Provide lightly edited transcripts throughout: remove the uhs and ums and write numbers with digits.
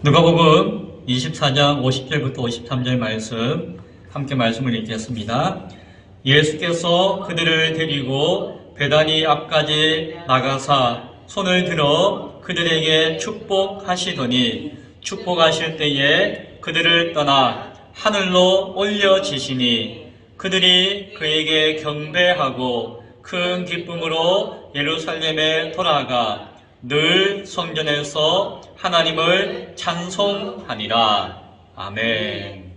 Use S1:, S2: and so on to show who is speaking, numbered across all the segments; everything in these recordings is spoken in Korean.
S1: 누가복음 24장 50절부터 53절 말씀 함께 말씀을 읽겠습니다. 예수께서 그들을 데리고 베다니 앞까지 나가사 손을 들어 그들에게 축복하시더니 축복하실 때에 그들을 떠나 하늘로 올려지시니 그들이 그에게 경배하고 큰 기쁨으로 예루살렘에 돌아가 늘 성전에서 하나님을 찬송하니라. 아멘.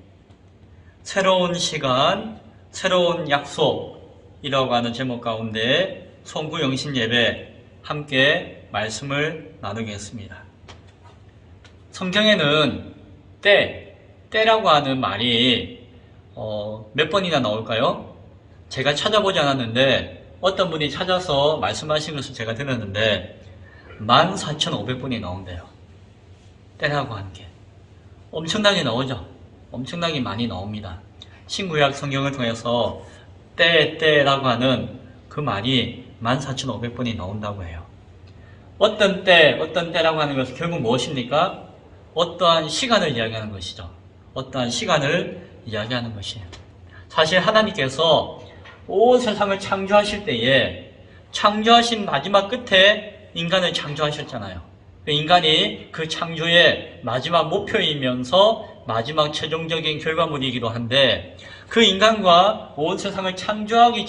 S1: 새로운 시간, 새로운 약속이라고 하는 제목 가운데 송구영신 예배 함께 말씀을 나누겠습니다. 성경에는 때라고 하는 말이 몇 번이나 나올까요? 제가 찾아보지 않았는데 어떤 분이 찾아서 말씀하신 것을 제가 들었는데 14,500번이 나온대요. 때라고 하는 게 엄청나게 나오죠. 엄청나게 많이 나옵니다. 신구약 성경을 통해서 때라고 하는 그 말이 14,500번이 나온다고 해요. 어떤 때라고 하는 것은 결국 무엇입니까? 어떠한 시간을 이야기하는 것이죠. 어떠한 시간을 이야기하는 것이에요. 사실 하나님께서 온 세상을 창조하실 때에 창조하신 마지막 끝에 인간을 창조하셨잖아요. 인간이 그 창조의 마지막 목표이면서 마지막 최종적인 결과물이기도 한데 그 인간과 온 세상을 창조하기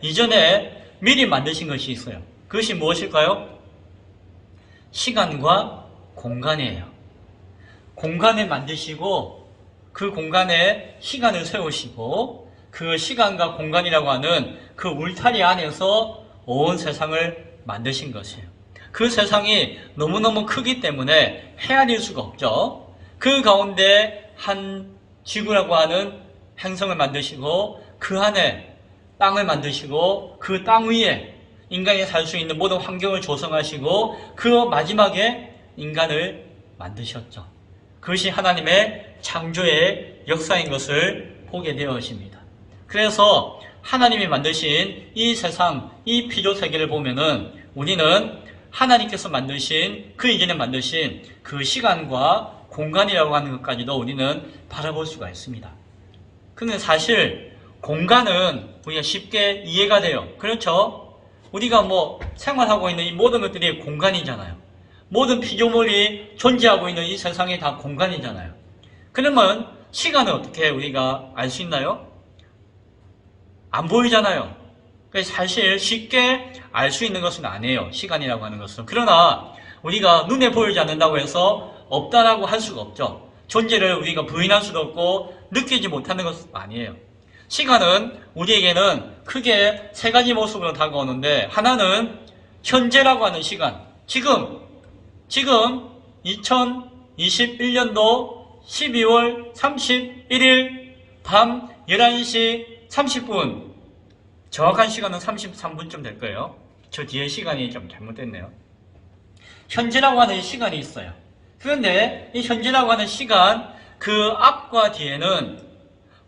S1: 이전에 미리 만드신 것이 있어요. 그것이 무엇일까요? 시간과 공간이에요. 공간을 만드시고 그 공간에 시간을 세우시고 그 시간과 공간이라고 하는 그 울타리 안에서 온 세상을 만드신 것이에요. 그 세상이 너무너무 크기 때문에 헤아릴 수가 없죠. 그 가운데 한 지구라고 하는 행성을 만드시고 그 안에 땅을 만드시고 그 땅 위에 인간이 살 수 있는 모든 환경을 조성하시고 그 마지막에 인간을 만드셨죠. 그것이 하나님의 창조의 역사인 것을 보게 되어집니다. 그래서 하나님이 만드신 이 세상, 이 피조세계를 보면은 우리는 하나님께서 만드신, 그 이전에 만드신 그 시간과 공간이라고 하는 것까지도 우리는 바라볼 수가 있습니다. 근데 사실 공간은 우리가 쉽게 이해가 돼요. 그렇죠? 우리가 생활하고 있는 이 모든 것들이 공간이잖아요. 모든 피조물이 존재하고 있는 이 세상이 다 공간이잖아요. 그러면 시간은 어떻게 우리가 알 수 있나요? 안 보이잖아요. 그래서 사실 쉽게 알 수 있는 것은 아니에요. 시간이라고 하는 것은. 그러나 우리가 눈에 보이지 않는다고 해서 없다라고 할 수가 없죠. 존재를 우리가 부인할 수도 없고 느끼지 못하는 것은 아니에요. 시간은 우리에게는 크게 세 가지 모습으로 다가오는데 하나는 현재라고 하는 시간. 지금 2021년도 12월 31일 밤 11시 30분 정확한 시간은 33분쯤 될 거예요. 저 뒤에 시간이 좀 잘못됐네요. 현재라고 하는 시간이 있어요. 그런데 이 현재라고 하는 시간 그 앞과 뒤에는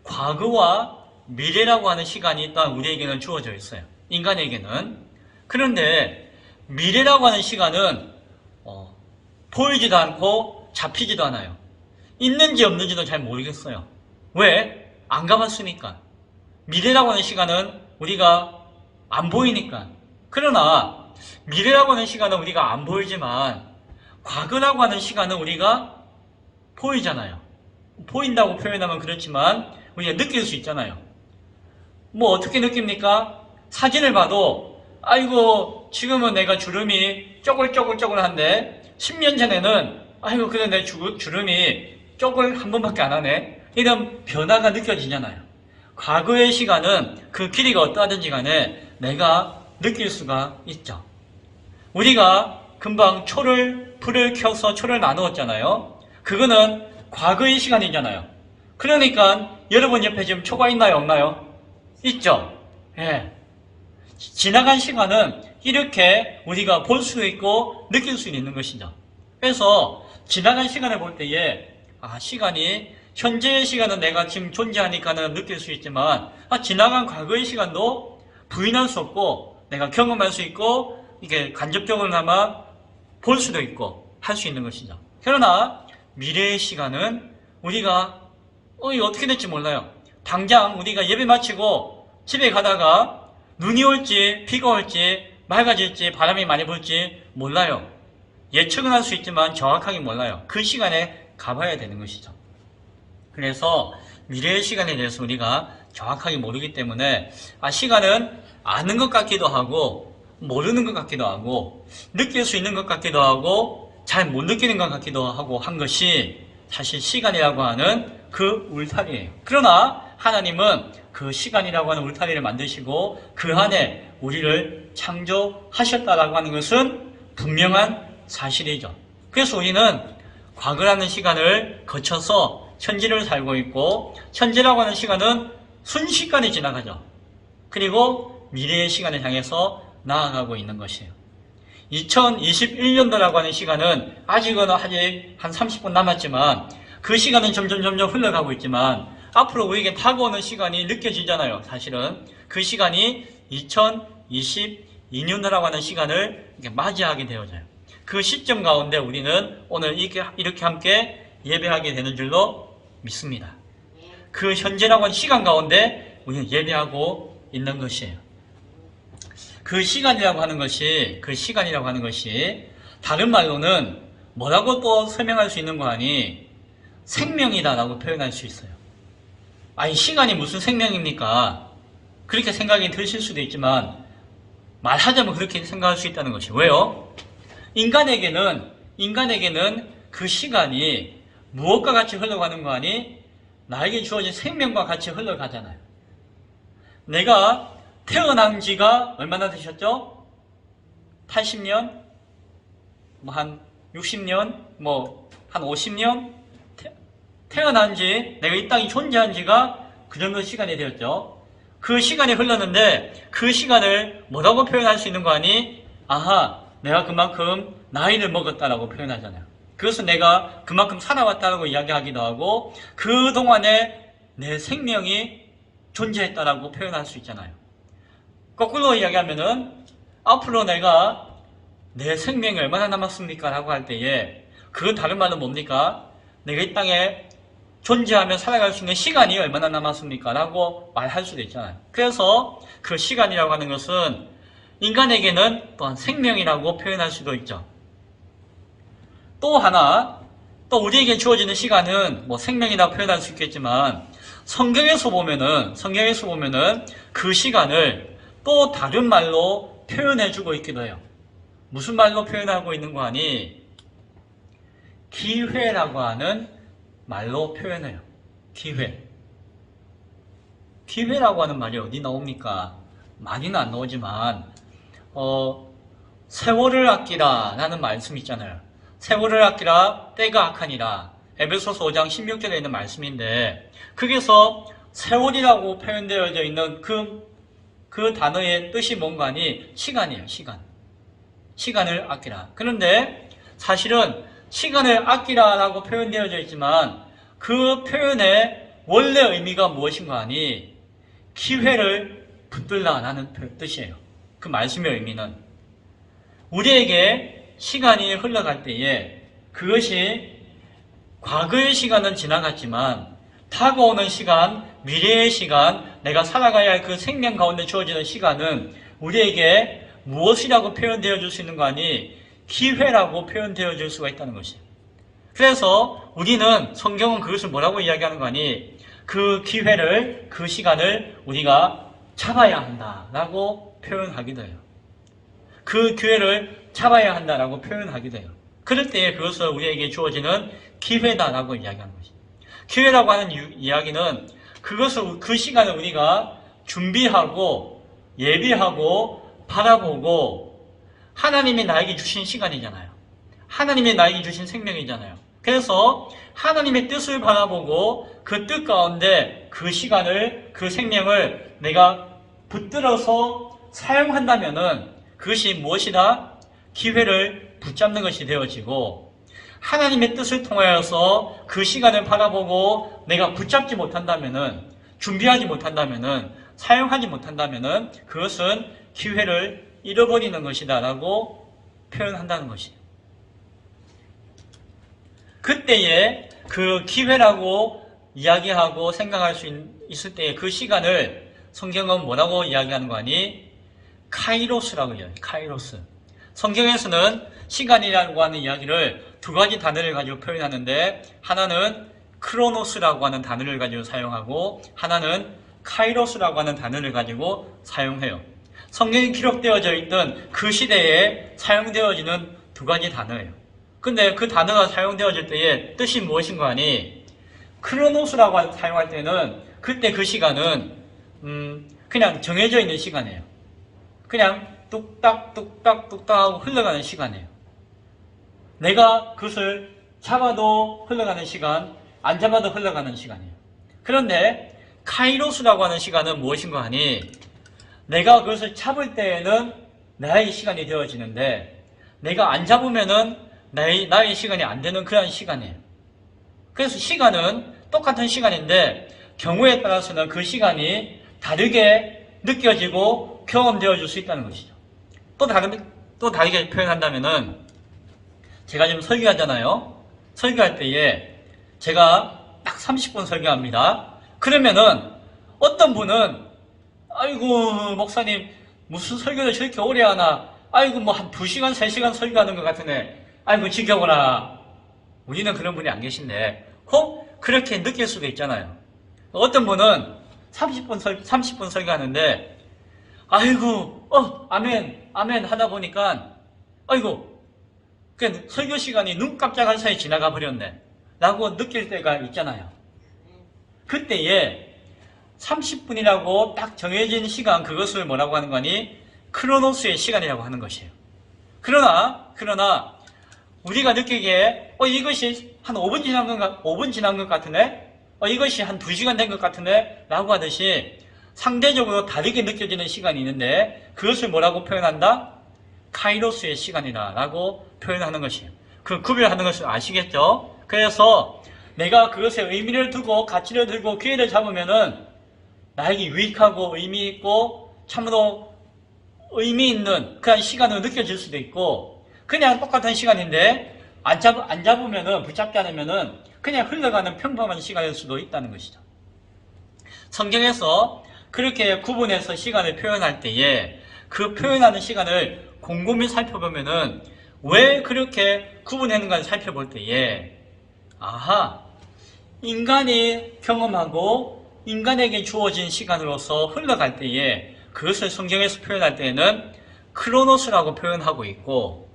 S1: 과거와 미래라고 하는 시간이 일단 우리에게는 주어져 있어요. 인간에게는. 그런데 미래라고 하는 시간은 보이지도 않고 잡히지도 않아요. 있는지 없는지도 잘 모르겠어요. 왜? 안 가봤으니까. 미래라고 하는 시간은 우리가 안 보이니까. 그러나 미래라고 하는 시간은 우리가 안 보이지만 과거라고 하는 시간은 우리가 보이잖아요. 보인다고 표현하면 그렇지만 우리가 느낄 수 있잖아요. 어떻게 느낍니까? 사진을 봐도 아이고 지금은 내가 주름이 쪼글쪼글한데 10년 전에는 아이고 그래 내 주름이 쪼글 한 번밖에 안 하네. 이런 변화가 느껴지잖아요. 과거의 시간은 그 길이가 어떠하든지 간에 내가 느낄 수가 있죠. 우리가 금방 불을 켜서 초를 나누었잖아요. 그거는 과거의 시간이잖아요. 그러니까 여러분 옆에 지금 초가 있나요? 없나요? 있죠? 예. 지나간 시간은 이렇게 우리가 볼 수 있고 느낄 수 있는 것이죠. 그래서 지나간 시간을 볼 때에 시간이 현재의 시간은 내가 지금 존재하니까는 느낄 수 있지만 지나간 과거의 시간도 부인할 수 없고 내가 경험할 수 있고 이게 간접적으로나마 볼 수도 있고 할 수 있는 것이죠. 그러나 미래의 시간은 우리가 이거 어떻게 될지 몰라요. 당장 우리가 예배 마치고 집에 가다가 눈이 올지 비가 올지 맑아질지 바람이 많이 불지 몰라요. 예측은 할 수 있지만 정확하게 몰라요. 그 시간에 가봐야 되는 것이죠. 그래서 미래의 시간에 대해서 우리가 정확하게 모르기 때문에 시간은 아는 것 같기도 하고 모르는 것 같기도 하고 느낄 수 있는 것 같기도 하고 잘 못 느끼는 것 같기도 하고 한 것이 사실 시간이라고 하는 그 울타리예요. 그러나 하나님은 그 시간이라고 하는 울타리를 만드시고 그 안에 우리를 창조하셨다라고 하는 것은 분명한 사실이죠. 그래서 우리는 과거라는 시간을 거쳐서 현재를 살고 있고 현재라고 하는 시간은 순식간에 지나가죠. 그리고 미래의 시간을 향해서 나아가고 있는 것이에요. 2021년도라고 하는 시간은 아직은 한 30분 남았지만 그 시간은 점점 흘러가고 있지만 앞으로 우리에게 다가오는 시간이 느껴지잖아요. 사실은 그 시간이 2022년도라고 하는 시간을 맞이하게 되어져요. 그 시점 가운데 우리는 오늘 이렇게 함께 예배하게 되는 줄로 믿습니다. 그 현재라고 하는 시간 가운데 우리는 예배하고 있는 것이에요. 그 시간이라고 하는 것이 다른 말로는 뭐라고 또 설명할 수 있는 거 아니? 생명이다라고 표현할 수 있어요. 아니, 시간이 무슨 생명입니까? 그렇게 생각이 드실 수도 있지만 말하자면 그렇게 생각할 수 있다는 것이 왜요? 인간에게는 그 시간이 무엇과 같이 흘러가는 거 아니? 나에게 주어진 생명과 같이 흘러가잖아요. 내가 태어난 지가 얼마나 되셨죠? 80년? 한 60년? 한 50년? 태어난 지, 내가 이 땅에 존재한 지가 그 정도 시간이 되었죠. 그 시간이 흘렀는데 그 시간을 뭐라고 표현할 수 있는 거 아니? 내가 그만큼 나이를 먹었다라고 표현하잖아요. 그것은 내가 그만큼 살아왔다라고 이야기하기도 하고 그동안에 내 생명이 존재했다라고 표현할 수 있잖아요. 거꾸로 이야기하면은 앞으로 내가 내 생명이 얼마나 남았습니까? 라고 할 때에 그건 다른 말은 뭡니까? 내가 이 땅에 존재하며 살아갈 수 있는 시간이 얼마나 남았습니까? 라고 말할 수도 있잖아요. 그래서 그 시간이라고 하는 것은 인간에게는 또한 생명이라고 표현할 수도 있죠. 또 우리에게 주어지는 시간은 생명이라고 표현할 수 있겠지만 성경에서 보면은 그 시간을 또 다른 말로 표현해주고 있기도 해요. 무슨 말로 표현하고 있는 거 아니? 기회라고 하는 말로 표현해요. 기회라고 하는 말이 어디 나옵니까? 많이는 안 나오지만 세월을 아끼라 라는 말씀이 있잖아요. 세월을 아끼라 때가 악하니라. 에베소서 5장 16절에 있는 말씀인데 거기서 세월이라고 표현되어져 있는 그 단어의 뜻이 뭔가 하니 시간이에요. 시간을 아끼라. 그런데 사실은 시간을 아끼라라고 표현되어져 있지만 그 표현의 원래 의미가 무엇인가 하니 기회를 붙들라라는 뜻이에요. 그 말씀의 의미는 우리에게 시간이 흘러갈 때에 그것이 과거의 시간은 지나갔지만 다가오는 시간, 미래의 시간, 내가 살아가야 할 그 생명 가운데 주어지는 시간은 우리에게 무엇이라고 표현되어 줄 수 있는 거 아니? 기회라고 표현되어 줄 수가 있다는 것이에요. 그래서 우리는 성경은 그것을 뭐라고 이야기하는 거 아니? 그 기회를, 그 시간을 우리가 잡아야 한다라고 표현하기도 해요. 그 기회를 잡아야 한다라고 표현하기도 해요. 그럴 때에 그것을 우리에게 주어지는 기회다라고 이야기하는 것이죠. 기회라고 하는 이야기는 그 시간을 우리가 준비하고 예비하고 바라보고 하나님이 나에게 주신 시간이잖아요. 하나님이 나에게 주신 생명이잖아요. 그래서 하나님의 뜻을 바라보고 그 뜻 가운데 그 시간을, 그 생명을 내가 붙들어서 사용한다면은 그것이 무엇이다? 기회를 붙잡는 것이 되어지고 하나님의 뜻을 통하여서 그 시간을 바라보고 내가 붙잡지 못한다면은 준비하지 못한다면은 사용하지 못한다면은 그것은 기회를 잃어버리는 것이다 라고 표현한다는 것이에요. 그때에 그 기회라고 이야기하고 생각할 수 있을 때의 그 시간을 성경은 뭐라고 이야기하는 거 아니? 카이로스라고 이야기해요. 카이로스. 성경에서는 시간이라고 하는 이야기를 두 가지 단어를 가지고 표현하는데, 하나는 크로노스라고 하는 단어를 가지고 사용하고, 하나는 카이로스라고 하는 단어를 가지고 사용해요. 성경에 기록되어져 있던 그 시대에 사용되어지는 두 가지 단어예요. 근데 그 단어가 사용되어질 때의 뜻이 무엇인가 하니, 크로노스라고 사용할 때는 그때 그 시간은 그냥 정해져 있는 시간이에요. 그냥 뚝딱 뚝딱 뚝딱 하고 흘러가는 시간이에요. 내가 그것을 잡아도 흘러가는 시간, 안 잡아도 흘러가는 시간이에요. 그런데 카이로스라고 하는 시간은 무엇인가 하니, 내가 그것을 잡을 때에는 나의 시간이 되어지는데, 내가 안 잡으면은 나의 시간이 안 되는 그런 시간이에요. 그래서 시간은 똑같은 시간인데 경우에 따라서는 그 시간이 다르게 느껴지고 경험되어질 수 있다는 것이죠. 또 다르게 표현한다면은, 제가 지금 설교하잖아요. 설교할 때에 제가 딱 30분 설교합니다. 그러면은 어떤 분은 아이고 목사님 무슨 설교를 저렇게 오래 하나, 아이고 뭐 한 2시간 3시간 설교하는 것 같으네, 아이고 지겨워라. 우리는 그런 분이 안 계신데 그렇게 느낄 수도 있잖아요. 어떤 분은 30분 설교하는데 아이고 아멘 아멘 하다 보니까 아이고 그 설교 시간이 눈 깜짝할 사이 지나가 버렸네 라고 느낄 때가 있잖아요. 그때에 30분이라고 딱 정해진 시간, 그것을 뭐라고 하는 거니? 크로노스의 시간이라고 하는 것이에요. 그러나 우리가 느끼기에 이것이 한 5분 지난 것 같으네? 이것이 한 2시간 된 것 같으네? 라고 하듯이 상대적으로 다르게 느껴지는 시간이 있는데, 그것을 뭐라고 표현한다? 카이로스의 시간이다 라고 표현하는 것이에요. 그 구별하는 것을 아시겠죠? 그래서 내가 그것에 의미를 두고 가치를 두고 기회를 잡으면은 나에게 유익하고 의미 있고 참으로 의미 있는 그런 시간으로 느껴질 수도 있고, 그냥 똑같은 시간인데 안 잡으면은, 붙잡지 않으면은 그냥 흘러가는 평범한 시간일 수도 있다는 것이죠. 성경에서 그렇게 구분해서 시간을 표현할 때에 그 표현하는 시간을 곰곰이 살펴보면은 왜 그렇게 구분했는가를 살펴볼 때에, 인간이 경험하고 인간에게 주어진 시간으로서 흘러갈 때에 그것을 성경에서 표현할 때에는 크로노스라고 표현하고 있고,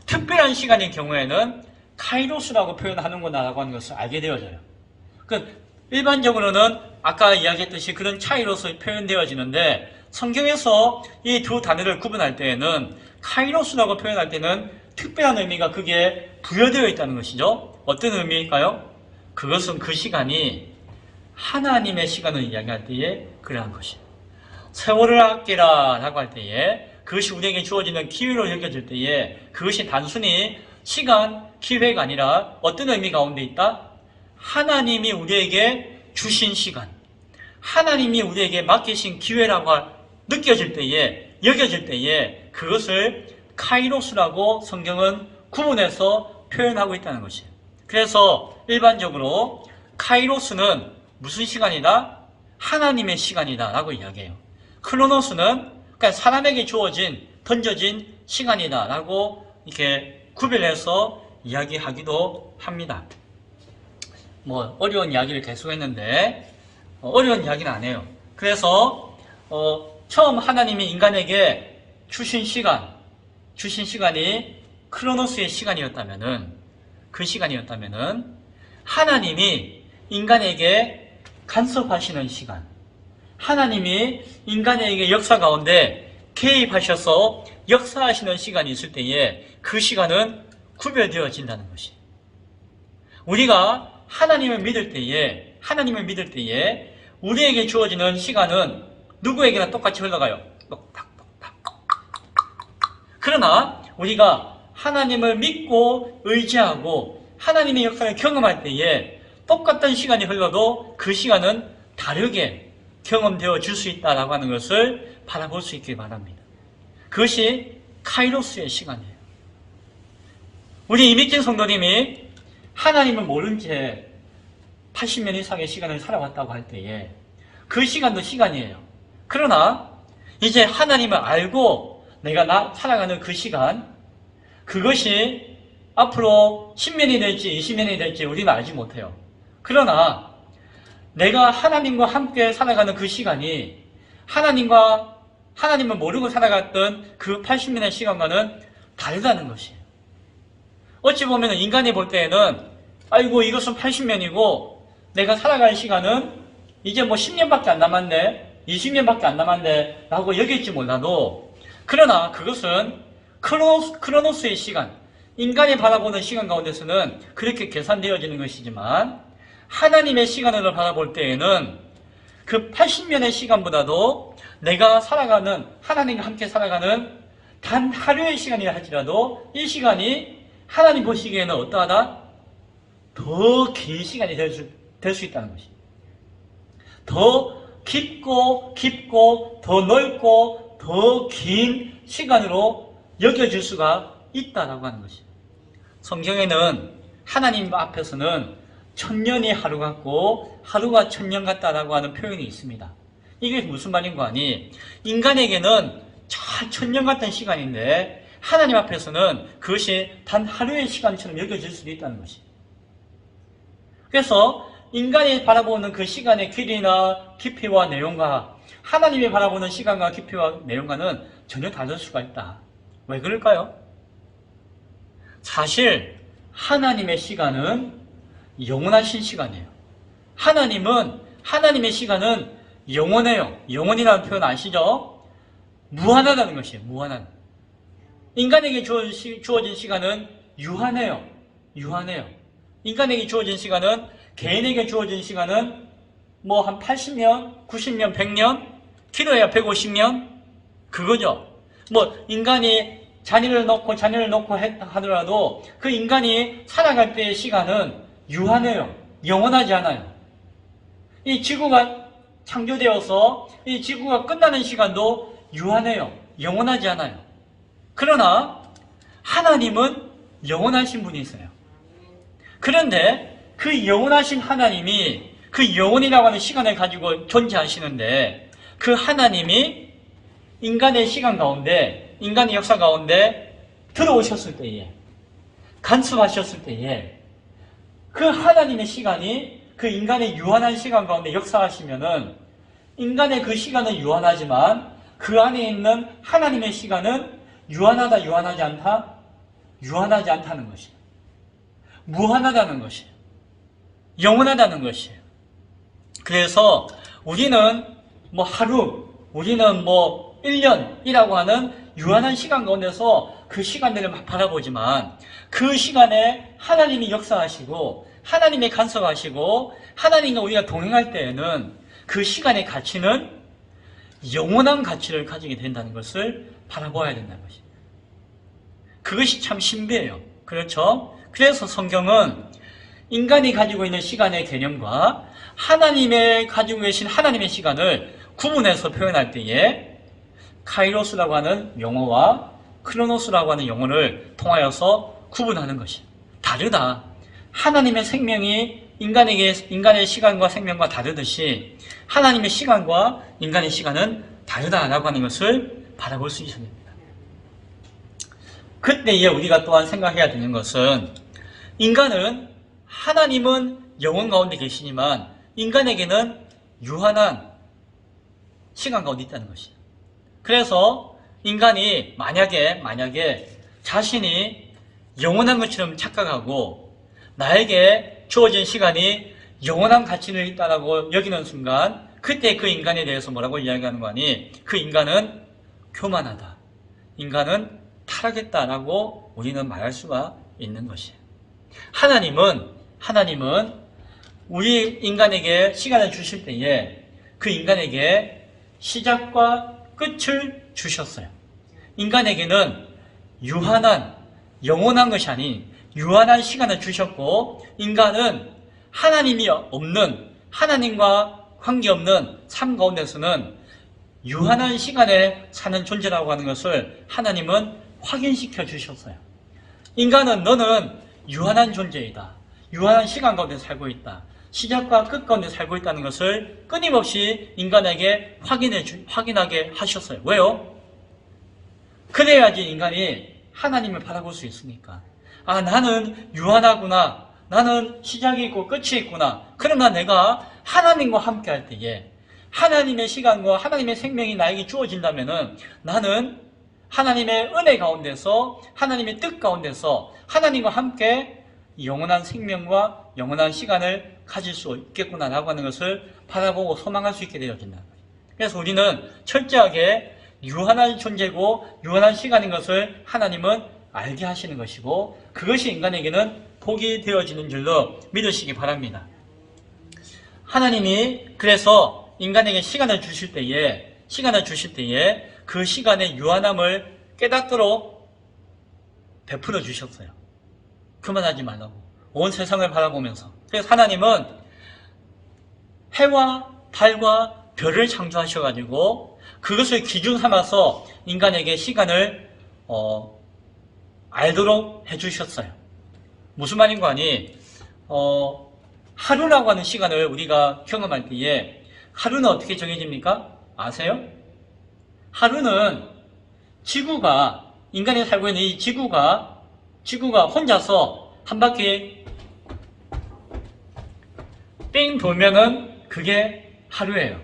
S1: 특별한 시간인 경우에는 카이로스라고 표현하는구나라고 하는 것을 알게 되어져요. 일반적으로는 아까 이야기했듯이 그런 차이로서 표현되어지는데, 성경에서 이 두 단어를 구분할 때에는 카이로스라고 표현할 때는 특별한 의미가 그게 부여되어 있다는 것이죠. 어떤 의미일까요? 그것은 그 시간이 하나님의 시간을 이야기할 때에 그러한 것이에요. 세월을 아끼라 라고 할 때에 그것이 우리에게 주어지는 기회로 여겨질 때에 그것이 단순히 시간, 기회가 아니라 어떤 의미 가운데 있다? 하나님이 우리에게 주신 시간, 하나님이 우리에게 맡기신 기회라고 느껴질 때에, 여겨질 때에 그것을 카이로스라고 성경은 구분해서 표현하고 있다는 것이에요. 그래서 일반적으로 카이로스는 무슨 시간이다? 하나님의 시간이다 라고 이야기해요. 크로노스는 그러니까 사람에게 주어진, 던져진 시간이다 라고 이렇게 구별해서 이야기하기도 합니다. 어려운 이야기를 계속했는데 어려운 이야기는 안 해요. 그래서 처음 하나님이 인간에게 주신 시간이 크로노스의 시간이었다면은, 그 시간이었다면은 하나님이 인간에게 간섭하시는 시간, 하나님이 인간에게 역사 가운데 개입하셔서 역사하시는 시간이 있을 때에 그 시간은 구별되어진다는 것이. 우리가 하나님을 믿을 때에 우리에게 주어지는 시간은 누구에게나 똑같이 흘러가요. 그러나 우리가 하나님을 믿고 의지하고 하나님의 역사를 경험할 때에 똑같은 시간이 흘러도 그 시간은 다르게 경험되어 줄 수 있다라고 하는 것을 바라볼 수 있길 바랍니다. 그것이 카이로스의 시간이에요. 우리 이미진 성도님이 하나님을 모른 채 80년 이상의 시간을 살아왔다고 할 때에 그 시간도 시간이에요. 그러나 이제 하나님을 알고 내가 살아가는 그 시간, 그것이 앞으로 10년이 될지 20년이 될지 우리는 알지 못해요. 그러나 내가 하나님과 함께 살아가는 그 시간이 하나님을 모르고 살아갔던 그 80년의 시간과는 다르다는 것이에요. 어찌 보면 인간이 볼 때에는 아이고 이것은 80년이고 내가 살아갈 시간은 이제 뭐 10년밖에 안 남았네, 20년밖에 안 남았네 라고 여길지 몰라도, 그러나 그것은 크로노스의 시간, 인간이 바라보는 시간 가운데서는 그렇게 계산되어지는 것이지만 하나님의 시간으로 바라볼 때에는 그 80년의 시간보다도 내가 하나님과 함께 살아가는 단 하루의 시간이라 할지라도 이 시간이 하나님 보시기에는 어떠하다? 더 긴 시간이 될 수 있다는 것입니다. 더 깊고 더 넓고 더 긴 시간으로 여겨질 수가 있다라고 하는 것입니다. 성경에는 하나님 앞에서는 천년이 하루 같고 하루가 천년 같다라고 하는 표현이 있습니다. 이게 무슨 말인고 하니 인간에게는 잘 천년 같은 시간인데 하나님 앞에서는 그것이 단 하루의 시간처럼 여겨질 수도 있다는 것입니다. 그래서 인간이 바라보는 그 시간의 길이나 깊이와 내용과 하나님이 바라보는 시간과 깊이와 내용과는 전혀 다를 수가 있다. 왜 그럴까요? 사실 하나님의 시간은 영원하신 시간이에요. 하나님의 시간은 영원해요. 영원이라는 표현 아시죠? 무한하다는 것이에요. 무한한. 인간에게 주어진 시간은 유한해요. 인간에게 주어진 시간은, 개인에게 주어진 시간은 뭐 한 80년, 90년, 100년, 길어야 150년? 그거죠. 뭐 인간이 자녀를 놓고 하더라도 그 인간이 살아갈 때의 시간은 유한해요. 영원하지 않아요. 이 지구가 창조되어서 이 지구가 끝나는 시간도 유한해요. 영원하지 않아요. 그러나 하나님은 영원하신 분이세요. 그런데 그 영원하신 하나님이 그 영원이라고 하는 시간을 가지고 존재하시는데 그 하나님이 인간의 시간 가운데, 인간의 역사 가운데 들어오셨을 때에, 간섭하셨을 때에 그 하나님의 시간이 그 인간의 유한한 시간 가운데 역사하시면은 인간의 그 시간은 유한하지만 그 안에 있는 하나님의 시간은 유한하다, 유한하지 않다? 유한하지 않다는 것이에요. 무한하다는 것이에요. 영원하다는 것이에요. 그래서 우리는 뭐 하루, 우리는 뭐 1년이라고 하는 유한한 시간 가운데서 그 시간들을 막 바라보지만 그 시간에 하나님이 역사하시고 하나님이 간섭하시고 하나님과 우리가 동행할 때에는 그 시간의 가치는 영원한 가치를 가지게 된다는 것을 바라보아야 된다는 것입니다. 그것이 참 신비해요. 그렇죠? 그래서 성경은 인간이 가지고 있는 시간의 개념과 하나님의 가지고 계신 하나님의 시간을 구분해서 표현할 때에 카이로스라고 하는 용어와 크로노스라고 하는 용어를 통하여서 구분하는 것이 다르다. 하나님의 생명이 인간의 시간과 생명과 다르듯이 하나님의 시간과 인간의 시간은 다르다라고 하는 것을 바라볼 수 있습니다. 그때에 우리가 또한 생각해야 되는 것은 하나님은 영원 가운데 계시지만 인간에게는 유한한 시간 가운데 있다는 것이에요. 그래서 인간이 만약에 자신이 영원한 것처럼 착각하고 나에게 주어진 시간이 영원한 가치를 있다라고 여기는 순간 그때 그 인간에 대해서 뭐라고 이야기하는 거 아니? 그 인간은 교만하다. 인간은 타락했다라고 우리는 말할 수가 있는 것이에요. 하나님은 우리 인간에게 시간을 주실 때에 그 인간에게 시작과 끝을 주셨어요. 인간에게는 영원한 것이 아닌 유한한 시간을 주셨고 인간은 하나님이 없는, 하나님과 관계없는 삶 가운데서는 유한한 시간에 사는 존재라고 하는 것을 하나님은 확인시켜 주셨어요. 인간은 너는 유한한 존재이다. 유한한 시간 가운데 살고 있다. 시작과 끝 가운데 살고 있다는 것을 끊임없이 인간에게 확인하게 하셨어요. 왜요? 그래야지 인간이 하나님을 바라볼 수 있으니까. 아, 나는 유한하구나. 나는 시작이 있고 끝이 있구나. 그러나 내가 하나님과 함께 할 때에 하나님의 시간과 하나님의 생명이 나에게 주어진다면은 나는 하나님의 은혜 가운데서 하나님의 뜻 가운데서 하나님과 함께 영원한 생명과 영원한 시간을 가질 수 있겠구나라고 하는 것을 바라보고 소망할 수 있게 되어진다. 그래서 우리는 철저하게 유한한 존재고 유한한 시간인 것을 하나님은 알게 하시는 것이고 그것이 인간에게는 복이 되어지는 줄로 믿으시기 바랍니다. 하나님이 그래서 인간에게 시간을 주실 때에 그 시간의 유한함을 깨닫도록 베풀어 주셨어요. 그만하지 말라고. 온 세상을 바라보면서. 그래서 하나님은 해와 달과 별을 창조하셔가지고 그것을 기준 삼아서 인간에게 시간을 알도록 해주셨어요. 무슨 말인 거 아니? 하루라고 하는 시간을 우리가 경험할 때에 하루는 어떻게 정해집니까? 아세요? 하루는 지구가 인간이 살고 있는 이 지구가 혼자서 한 바퀴 삥 돌면은 그게 하루예요.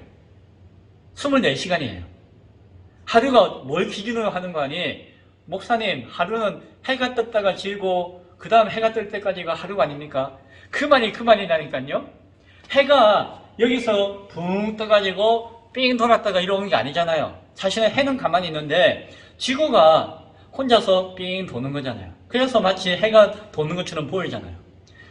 S1: 24시간이에요. 하루가 뭘 기준으로 하는 거 아니? 목사님, 하루는 해가 떴다가 지고 그 다음 해가 뜰 때까지가 하루가 아닙니까? 그 말이라니까요. 해가 여기서 붕 떠가지고 삥 돌았다가 이러는 게 아니잖아요. 사실은 해는 가만히 있는데 지구가 혼자서 삥 도는 거잖아요. 그래서 마치 해가 도는 것처럼 보이잖아요.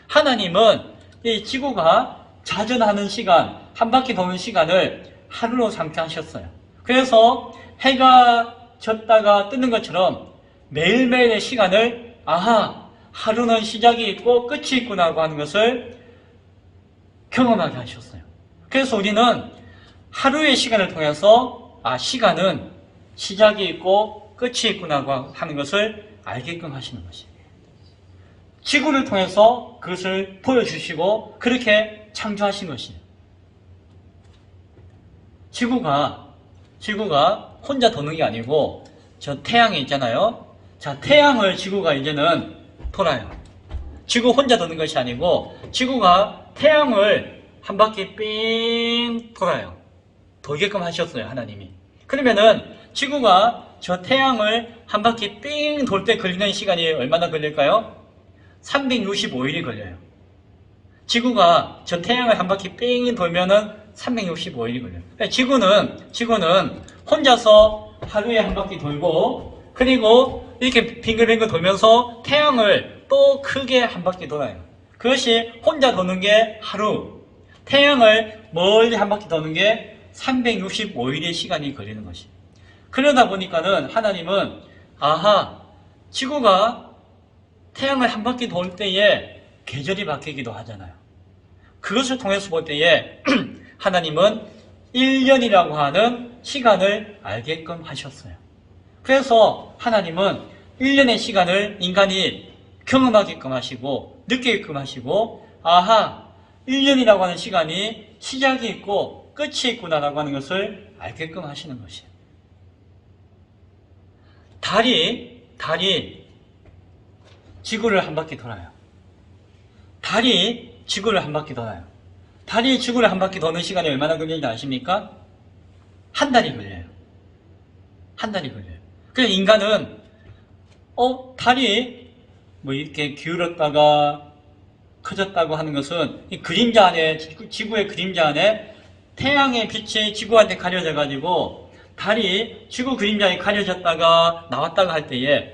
S1: 하나님은 이 지구가 자전하는 시간, 한 바퀴 도는 시간을 하루로 삼게 하셨어요. 그래서 해가 졌다가 뜨는 것처럼 매일매일의 시간을 하루는 시작이 있고 끝이 있구나라고 하는 것을 경험하게 하셨어요. 그래서 우리는 하루의 시간을 통해서 시간은 시작이 있고 끝이 있구나라고 하는 것을 알게끔 하시는 것이에요. 지구를 통해서 그것을 보여주시고 그렇게 창조하신 것이에요. 지구가 혼자 도는 게 아니고 저 태양이 있잖아요. 자, 태양을 지구가 이제는 돌아요. 지구 혼자 도는 것이 아니고 지구가 태양을 한 바퀴 삥 돌아요. 돌게끔 하셨어요, 하나님이. 그러면은 지구가 저 태양을 한 바퀴 삥 돌 때 걸리는 시간이 얼마나 걸릴까요? 365일이 걸려요. 지구가 저 태양을 한 바퀴 삥 돌면은 365일이 걸려요. 그러니까 지구는 혼자서 하루에 한 바퀴 돌고 그리고 이렇게 빙글빙글 돌면서 태양을 또 크게 한 바퀴 돌아요. 그것이 혼자 도는 게 하루, 태양을 멀리 한 바퀴 도는 게 365일의 시간이 걸리는 것이에요. 그러다 보니까는 하나님은 지구가 태양을 한 바퀴 돌 때에 계절이 바뀌기도 하잖아요. 그것을 통해서 볼 때에 하나님은 1년이라고 하는 시간을 알게끔 하셨어요. 그래서 하나님은 1년의 시간을 인간이 경험하게끔 하시고 느끼게끔 하시고 1년이라고 하는 시간이 시작이 있고 끝이 있구나라고 하는 것을 알게끔 하시는 것이에요. 달이 지구를 한 바퀴 돌아요. 달이 지구를 한 바퀴 돌아요. 달이 지구를 한 바퀴 도는 시간이 얼마나 걸리는지 아십니까? 한 달이 걸려요. 한 달이 걸려요. 그래서 인간은 달이 이렇게 기울었다가 커졌다고 하는 것은 이 그림자 안에, 지구의 그림자 안에 태양의 빛이 지구한테 가려져 가지고 달이 지구 그림자에 가려졌다가 나왔다가 할 때에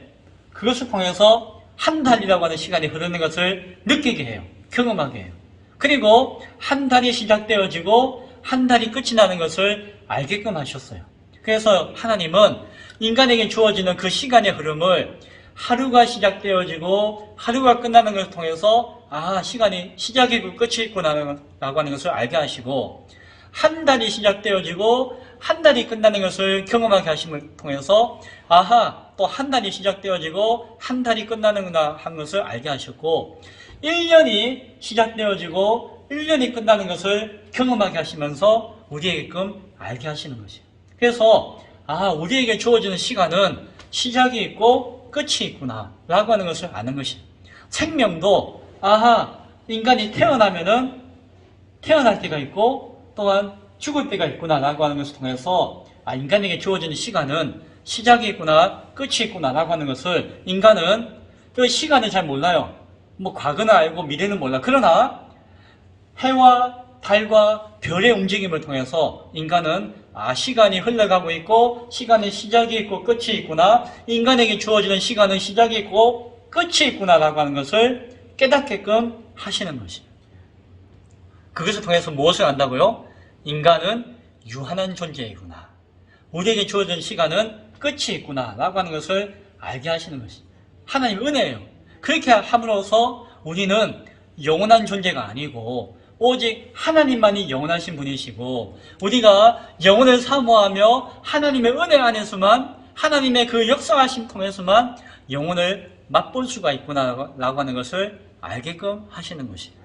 S1: 그것을 통해서 한 달이라고 하는 시간이 흐르는 것을 느끼게 해요. 경험하게 해요. 그리고 한 달이 시작되어지고 한 달이 끝이 나는 것을 알게끔 하셨어요. 그래서 하나님은 인간에게 주어지는 그 시간의 흐름을 하루가 시작되어지고 하루가 끝나는 것을 통해서 시간이 시작이고 끝이 있구나라고 하는 것을 알게 하시고 한 달이 시작되어지고 한 달이 끝나는 것을 경험하게 하심을 통해서 또 한 달이 시작되어지고 한 달이 끝나는구나 하는 것을 알게 하셨고 1년이 시작되어지고 1년이 끝나는 것을 경험하게 하시면서 우리에게끔 알게 하시는 것이에요. 그래서 우리에게 주어지는 시간은 시작이 있고 끝이 있구나 라고 하는 것을 아는 것이에요. 생명도 인간이 태어나면은 태어날 때가 있고 또한 죽을 때가 있구나 라고 하는 것을 통해서 인간에게 주어지는 시간은 시작이 있구나 끝이 있구나 라고 하는 것을 인간은 그 시간을 잘 몰라요. 과거는 알고 미래는 몰라. 그러나 해와 달과 별의 움직임을 통해서 인간은 시간이 흘러가고 있고 시간의 시작이 있고 끝이 있구나, 인간에게 주어지는 시간은 시작이 있고 끝이 있구나 라고 하는 것을 깨닫게끔 하시는 것이에요. 그것을 통해서 무엇을 안다고요? 인간은 유한한 존재이구나, 우리에게 주어진 시간은 끝이 있구나 라고 하는 것을 알게 하시는 것이에요. 하나님의 은혜예요. 그렇게 함으로써 우리는 영원한 존재가 아니고 오직 하나님만이 영원하신 분이시고, 우리가 영혼을 사모하며 하나님의 은혜 안에서만, 하나님의 그 역사하심 통해서만 영혼을 맛볼 수가 있구나 라고 하는 것을 알게끔 하시는 것이에요.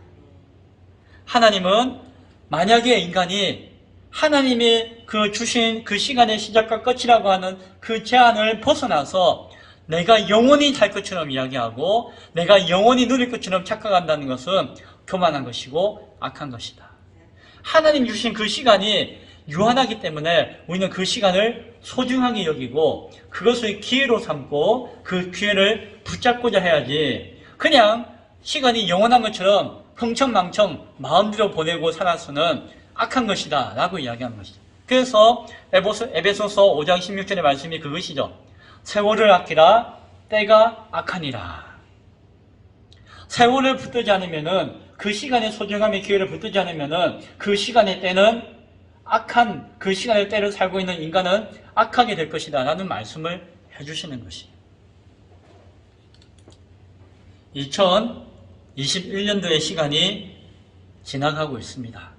S1: 하나님은 만약에 인간이 하나님이 그 주신 그 시간의 시작과 끝이라고 하는 그 제한을 벗어나서 내가 영원히 살 것처럼 이야기하고 내가 영원히 누릴 것처럼 착각한다는 것은 교만한 것이고 악한 것이다. 하나님 주신 그 시간이 유한하기 때문에 우리는 그 시간을 소중하게 여기고 그것을 기회로 삼고 그 기회를 붙잡고자 해야지, 그냥 시간이 영원한 것처럼 흥청망청 마음대로 보내고 살아서는 악한 것이다 라고 이야기하는 것이죠. 그래서 에베소서 5장 16절의 말씀이 그것이죠. 세월을 아끼라, 때가 악하니라. 세월을 붙들지 않으면은, 그 시간의 소중함의 기회를 붙들지 않으면은 그 시간의 때는 악한, 그 시간의 때를 살고 있는 인간은 악하게 될 것이다 라는 말씀을 해주시는 것이에요. 2021년도의 시간이 지나가고 있습니다.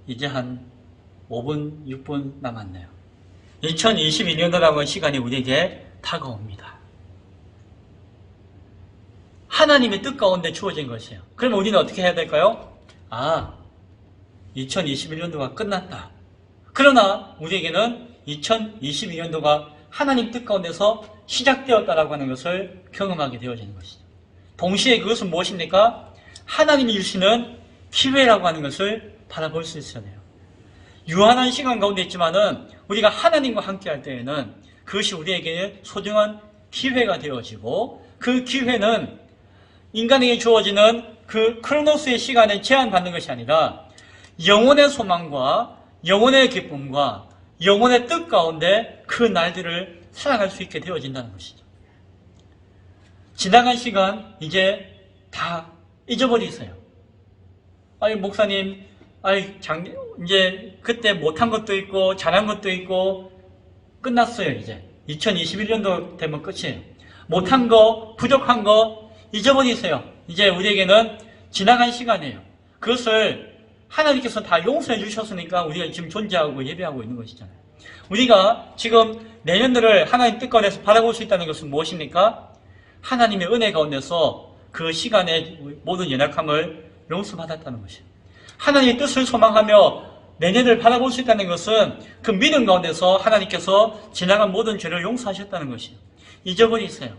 S1: 이제 한 5분, 6분 남았네요. 2022년도라고 하는 시간이 우리에게 다가옵니다. 하나님의 뜻 가운데 주어진 것이에요. 그러면 우리는 어떻게 해야 될까요? 2021년도가 끝났다. 그러나 우리에게는 2022년도가 하나님 뜻 가운데서 시작되었다라고 하는 것을 경험하게 되어지는 것이죠. 동시에 그것은 무엇입니까? 하나님이 주시는 기회라고 하는 것을 바라볼 수 있어야 돼요. 유한한 시간 가운데 있지만은 우리가 하나님과 함께 할 때에는 그것이 우리에게 소중한 기회가 되어지고, 그 기회는 인간에게 주어지는 그 크로노스의 시간에 제한받는 것이 아니라 영혼의 소망과 영혼의 기쁨과 영혼의 뜻 가운데 그 날들을 살아갈 수 있게 되어진다는 것이죠. 지나간 시간 이제 다 잊어버리세요. 목사님, 이제 그때 못한 것도 있고 잘한 것도 있고 끝났어요. 이제 2021년도 되면 끝이에요. 못한 거, 부족한 거 잊어버리세요. 이제 우리에게는 지나간 시간이에요. 그것을 하나님께서 다 용서해 주셨으니까 우리가 지금 존재하고 예배하고 있는 것이잖아요. 우리가 지금 내년들을 하나님 뜻 가운데서 바라볼 수 있다는 것은 무엇입니까? 하나님의 은혜 가운데서 그 시간의 모든 연약함을 용서받았다는 것이에요. 하나님의 뜻을 소망하며 내년을 바라볼 수 있다는 것은 그 믿음 가운데서 하나님께서 지나간 모든 죄를 용서하셨다는 것이에요. 잊어버리세요.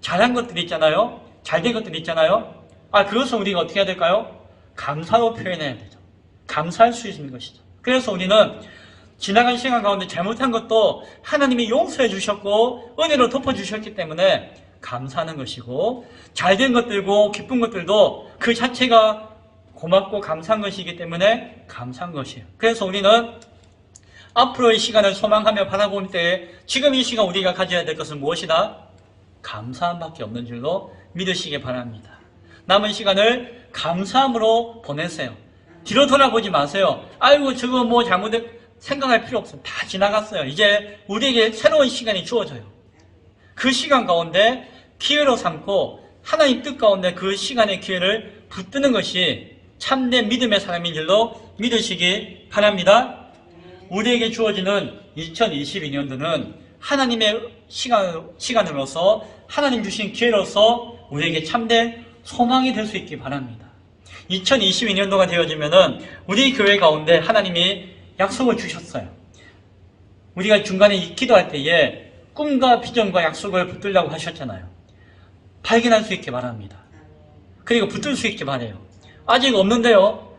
S1: 잘한 것들이 있잖아요. 잘된 것들이 있잖아요. 그것은 우리가 어떻게 해야 될까요? 감사로 표현해야 되죠. 감사할 수 있는 것이죠. 그래서 우리는 지나간 시간 가운데 잘못한 것도 하나님이 용서해 주셨고 은혜로 덮어주셨기 때문에 감사하는 것이고, 잘된 것들고 기쁜 것들도 그 자체가 고맙고 감사한 것이기 때문에 감사한 것이에요. 그래서 우리는 앞으로의 시간을 소망하며 바라볼 때 지금 이 시간 우리가 가져야 될 것은 무엇이다? 감사함밖에 없는 줄로 믿으시기 바랍니다. 남은 시간을 감사함으로 보내세요. 뒤로 돌아보지 마세요. 저거 잘못해 생각할 필요 없어요. 다 지나갔어요. 이제 우리에게 새로운 시간이 주어져요. 그 시간 가운데 기회로 삼고 하나님 뜻 가운데 그 시간의 기회를 붙드는 것이 참된 믿음의 사람인 줄로 믿으시기 바랍니다. 우리에게 주어지는 2022년도는 하나님의 시간으로서, 하나님 주신 기회로서 우리에게 참된 소망이 될 수 있기 바랍니다. 2022년도가 되어지면은 우리 교회 가운데 하나님이 약속을 주셨어요. 우리가 중간에 기도할 때에 꿈과 비전과 약속을 붙들라고 하셨잖아요. 발견할 수 있게 바랍니다. 그리고 붙들 수 있게 바라요. 아직 없는데요.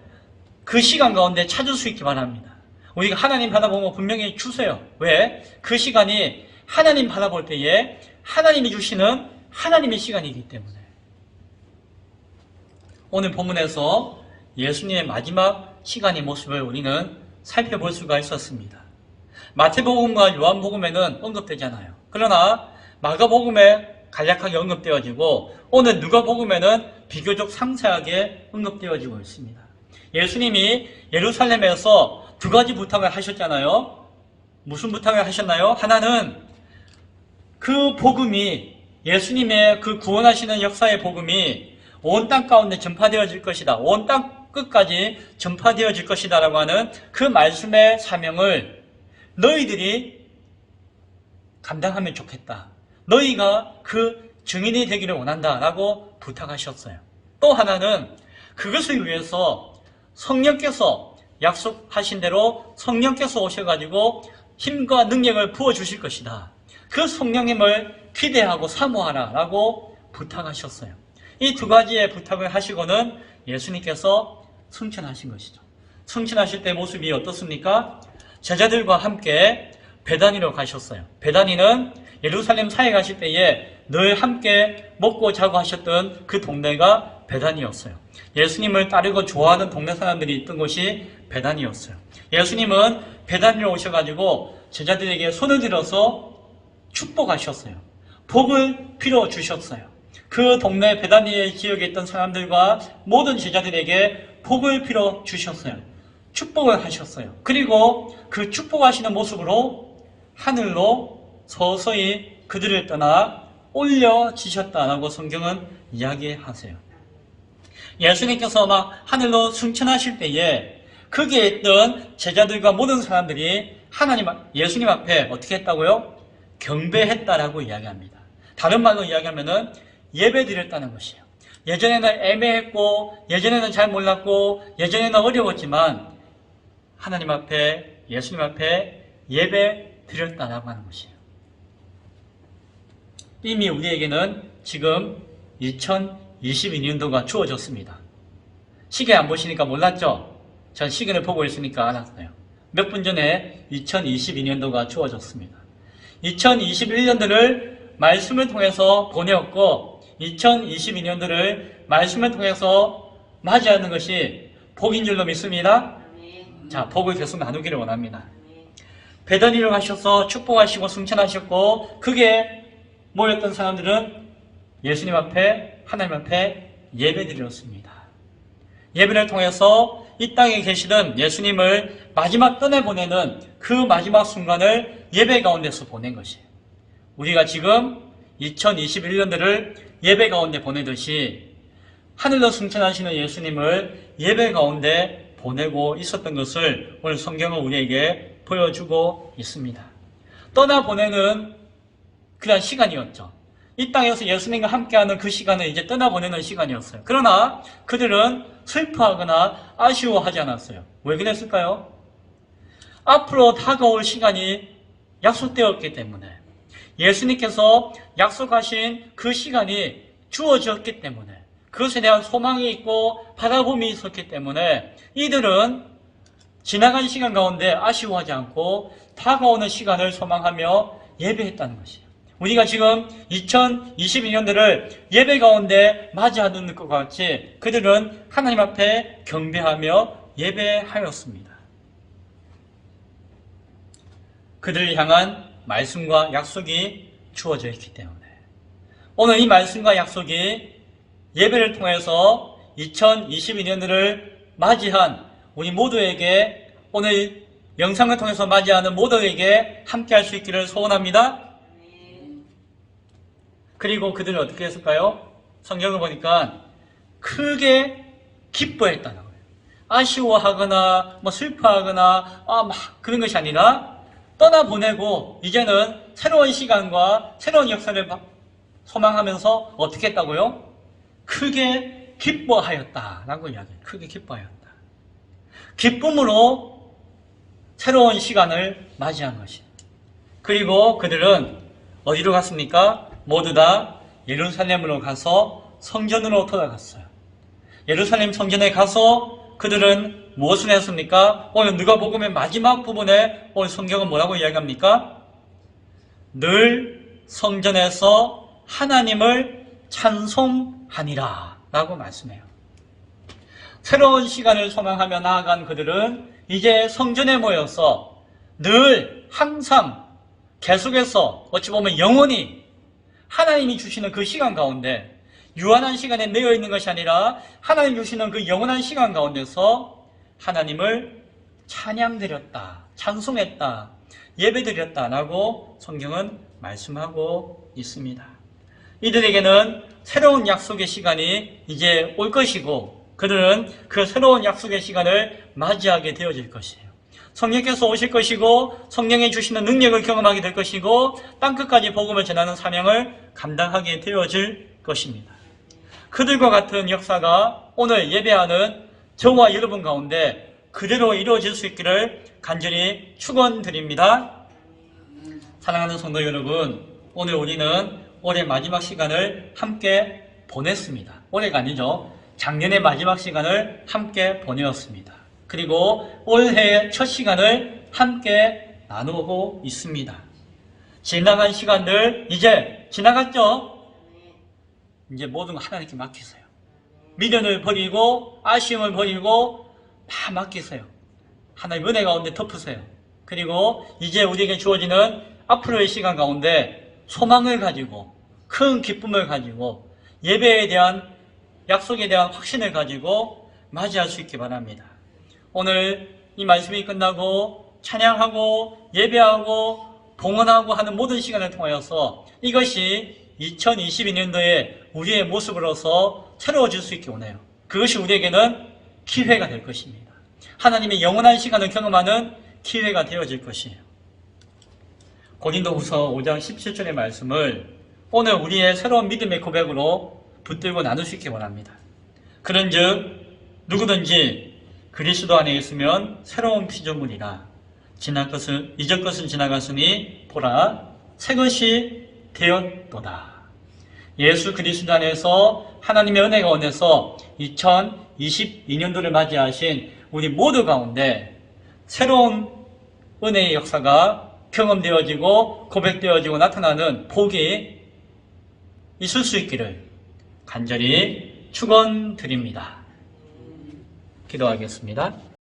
S1: 그 시간 가운데 찾을 수 있게 바랍니다. 우리가 하나님 바라보면 분명히 주세요. 왜? 그 시간이 하나님 바라볼 때에 하나님이 주시는 하나님의 시간이기 때문에. 오늘 본문에서 예수님의 마지막 시간의 모습을 우리는 살펴볼 수가 있었습니다. 마태복음과 요한복음에는 언급되잖아요. 그러나 마가복음에 간략하게 언급되어지고 오늘 누가복음에는 비교적 상세하게 언급되어지고 있습니다. 예수님이 예루살렘에서 두 가지 부탁을 하셨잖아요. 무슨 부탁을 하셨나요? 하나는 그 복음이, 예수님의 그 구원하시는 역사의 복음이 온 땅 가운데 전파되어질 것이다. 온 땅 끝까지 전파되어질 것이다 라고 하는 그 말씀의 사명을 너희들이 감당하면 좋겠다. 너희가 그 증인이 되기를 원한다 라고 부탁하셨어요. 또 하나는 그것을 위해서 성령께서 약속하신 대로 성령께서 오셔가지고 힘과 능력을 부어주실 것이다. 그 성령님을 기대하고 사모하라 라고 부탁하셨어요. 이 두 가지의 부탁을 하시고는 예수님께서 승천하신 것이죠. 승천하실 때 모습이 어떻습니까? 제자들과 함께 베다니로 가셨어요. 베다니는 예루살렘 사에 가실 때에 늘 함께 먹고 자고 하셨던 그 동네가 베다니였어요. 예수님을 따르고 좋아하는 동네 사람들이 있던 곳이 베다니였어요. 예수님은 베다니로 오셔가지고 제자들에게 손을 들어서 축복하셨어요. 복을 빌어 주셨어요. 그 동네 베다니의 지역에 있던 사람들과 모든 제자들에게 복을 빌어 주셨어요. 축복을 하셨어요. 그리고 그 축복하시는 모습으로 하늘로 서서히 그들을 떠나 올려지셨다라고 성경은 이야기하세요. 예수님께서 막 하늘로 승천하실 때에 거기에 있던 제자들과 모든 사람들이 예수님 앞에 어떻게 했다고요? 경배했다라고 이야기합니다. 다른 말로 이야기하면은 예배 드렸다는 것이에요. 예전에는 애매했고, 예전에는 잘 몰랐고, 예전에는 어려웠지만 하나님 앞에, 예수님 앞에 예배 드렸다라고 하는 것이에요. 이미 우리에게는 지금 2022년도가 주어졌습니다. 시계 안 보시니까 몰랐죠? 전 시계를 보고 있으니까 알았어요. 몇 분 전에 2022년도가 주어졌습니다. 2021년도를 말씀을 통해서 보내었고 2022년도를 말씀을 통해서 맞이하는 것이 복인 줄로 믿습니다. 자, 복을 계속 나누기를 원합니다. 베다니로 가셔서 축복하시고 승천하셨고 그게 모였던 사람들은 예수님 앞에, 하나님 앞에 예배드렸습니다. 예배를 통해서 이 땅에 계시던 예수님을 마지막 떠내보내는 그 마지막 순간을 예배 가운데서 보낸 것이에요. 우리가 지금 2021년도를 예배 가운데 보내듯이 하늘로 승천하시는 예수님을 예배 가운데 보내고 있었던 것을 오늘 성경은 우리에게 보여주고 있습니다. 떠나보내는 그런 시간이었죠. 이 땅에서 예수님과 함께하는 그 시간은 이제 떠나보내는 시간이었어요. 그러나 그들은 슬퍼하거나 아쉬워하지 않았어요. 왜 그랬을까요? 앞으로 다가올 시간이 약속되었기 때문에, 예수님께서 약속하신 그 시간이 주어졌기 때문에, 그것에 대한 소망이 있고 바라봄이 있었기 때문에 이들은 지나간 시간 가운데 아쉬워하지 않고 다가오는 시간을 소망하며 예배했다는 것이에요. 우리가 지금 2022년도를 예배 가운데 맞이하는 것 같이 그들은 하나님 앞에 경배하며 예배하였습니다. 그들을 향한 말씀과 약속이 주어져 있기 때문에 오늘 이 말씀과 약속이 예배를 통해서 2022년도를 맞이한 우리 모두에게, 오늘 영상을 통해서 맞이하는 모두에게 함께 할 수 있기를 소원합니다. 그리고 그들은 어떻게 했을까요? 성경을 보니까 크게 기뻐했다는 거예요. 아쉬워하거나 슬퍼하거나 막 그런 것이 아니라 떠나보내고 이제는 새로운 시간과 새로운 역사를 소망하면서 어떻게 했다고요? 크게 기뻐하였다라고 이야기해요. 크게 기뻐하였다. 기쁨으로 새로운 시간을 맞이한 것이에요. 그리고 그들은 어디로 갔습니까? 모두 다 예루살렘으로 가서 성전으로 돌아갔어요. 예루살렘 성전에 가서 그들은 무엇을 했습니까? 오늘 누가복음의 마지막 부분에 오늘 성경은 뭐라고 이야기합니까? 늘 성전에서 하나님을 찬송하니라 라고 말씀해요. 새로운 시간을 소망하며 나아간 그들은 이제 성전에 모여서 늘 항상 계속해서 어찌 보면 영원히 하나님이 주시는 그 시간 가운데 유한한 시간에 매여 있는 것이 아니라 하나님 주시는 그 영원한 시간 가운데서 하나님을 찬양드렸다, 찬송했다, 예배드렸다라고 성경은 말씀하고 있습니다. 이들에게는 새로운 약속의 시간이 이제 올 것이고 그들은 그 새로운 약속의 시간을 맞이하게 되어질 것이에요. 성령께서 오실 것이고 성령이 주시는 능력을 경험하게 될 것이고 땅끝까지 복음을 전하는 사명을 감당하게 되어질 것입니다. 그들과 같은 역사가 오늘 예배하는 저와 여러분 가운데 그대로 이루어질 수 있기를 간절히 축원드립니다. 사랑하는 성도 여러분, 오늘 우리는 올해 마지막 시간을 함께 보냈습니다. 올해가 아니죠. 작년의 마지막 시간을 함께 보내었습니다. 그리고 올해의 첫 시간을 함께 나누고 있습니다. 지나간 시간들 이제 지나갔죠? 이제 모든 거 하나님께 맡기세요. 미련을 버리고 아쉬움을 버리고 다 맡기세요. 하나님 은혜 가운데 덮으세요. 그리고 이제 우리에게 주어지는 앞으로의 시간 가운데 소망을 가지고 큰 기쁨을 가지고 예배에 대한 약속에 대한 확신을 가지고 맞이할 수 있기 바랍니다. 오늘 이 말씀이 끝나고 찬양하고 예배하고 봉헌하고 하는 모든 시간을 통하여서 이것이 2022년도에 우리의 모습으로서 새로워질 수 있게 오네요. 그것이 우리에게는 기회가 될 것입니다. 하나님의 영원한 시간을 경험하는 기회가 되어질 것이에요. 고린도후서 5장 17절의 말씀을 오늘 우리의 새로운 믿음의 고백으로 붙들고 나눌 수 있기 원합니다. 그런즉 누구든지 그리스도 안에 있으면 새로운 피조물이라 이전 것은 지나갔으니 보라 새 것이 되었도다. 예수 그리스도 안에서 하나님의 은혜 가운데서 2022년도를 맞이하신 우리 모두 가운데 새로운 은혜의 역사가 경험되어지고 고백되어지고 나타나는 복이 있을 수 있기를 간절히 축원드립니다. 기도하겠습니다.